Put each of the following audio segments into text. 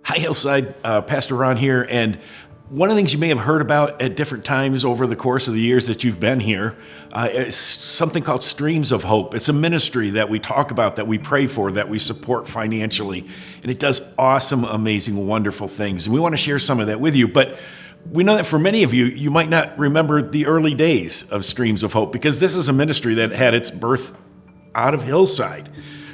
Hi, Hillside. Pastor Ron here. And one of the things you may have heard about at different times over the course of the years that you've been here is something called Streams of Hope. It's a ministry that we talk about, that we pray for, that we support financially. And it does awesome, amazing, wonderful things. And we want to share some of that with you. But we know that for many of you, you might not remember the early days of Streams of Hope, because this is a ministry that had its birth out of Hillside.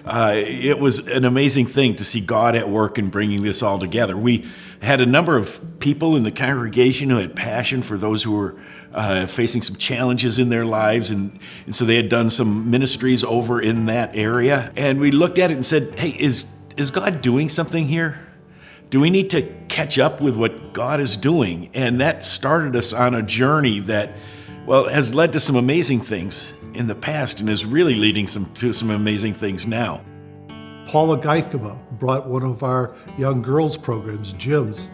It was an amazing thing to see God at work in bringing this all together. We had a number of people in the congregation who had passion for those who were facing some challenges in their lives, and so they had done some ministries over in that area. And we looked at it and said, hey, is God doing something here? Do we need to catch up with what God is doing? And that started us on a journey that, well, has led to some amazing things in the past and is really leading to some amazing things now. Paula Geikema brought one of our young girls programs, gyms,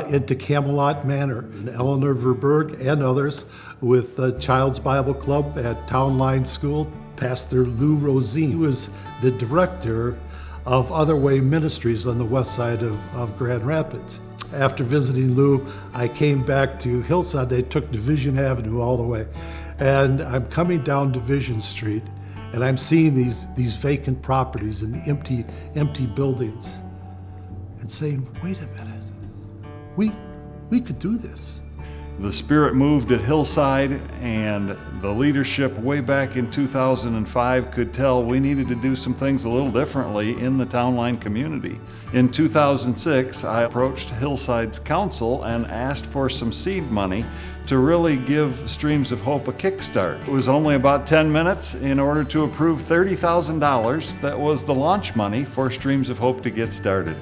into Camelot Manor. And Eleanor Verberg and others with the Child's Bible Club at Town Line School. Pastor Lou Rosine was the director of Other Way Ministries on the west side of Grand Rapids. After visiting Lou, I came back to Hillside. They took Division Avenue all the way. And I'm coming down Division Street, and I'm seeing these vacant properties and empty buildings, and saying, wait a minute, we could do this. The Spirit moved at Hillside, and the leadership way back in 2005 could tell we needed to do some things a little differently in the Town Line community. In 2006, I approached Hillside's council and asked for some seed money to really give Streams of Hope a kickstart. It was only about 10 minutes in order to approve $30,000. That was the launch money for Streams of Hope to get started.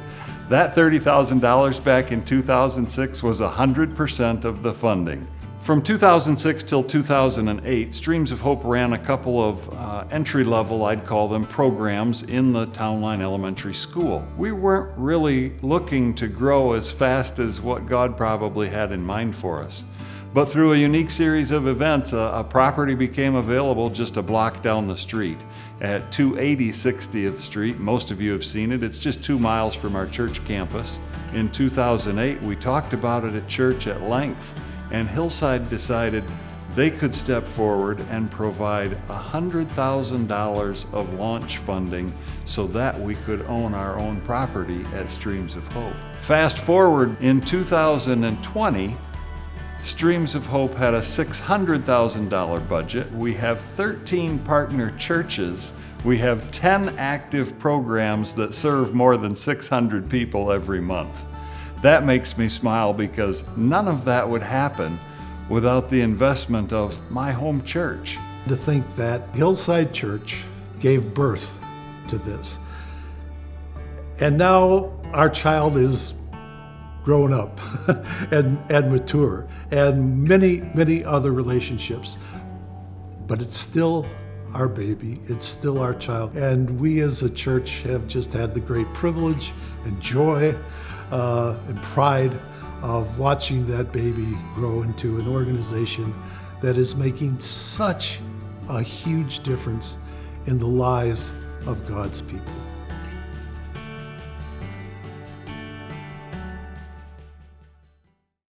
That $30,000 back in 2006 was 100% of the funding. From 2006 till 2008, Streams of Hope ran a couple of entry-level, I'd call them, programs in the Town Line Elementary School. We weren't really looking to grow as fast as what God probably had in mind for us. But through a unique series of events, a property became available just a block down the street at 280 60th Street. Most of you have seen it. It's just 2 miles from our church campus. In 2008, we talked about it at church at length, and Hillside decided they could step forward and provide $100,000 of launch funding so that we could own our own property at Streams of Hope. Fast forward in 2020, Streams of Hope had a $600,000 budget. We have 13 partner churches. We have 10 active programs that serve more than 600 people every month. That makes me smile, because none of that would happen without the investment of my home church. To think that Hillside Church gave birth to this. And now our child is grown up and mature, and many other relationships. But it's still our baby, it's still our child. And we as a church have just had the great privilege and joy and pride of watching that baby grow into an organization that is making such a huge difference in the lives of God's people.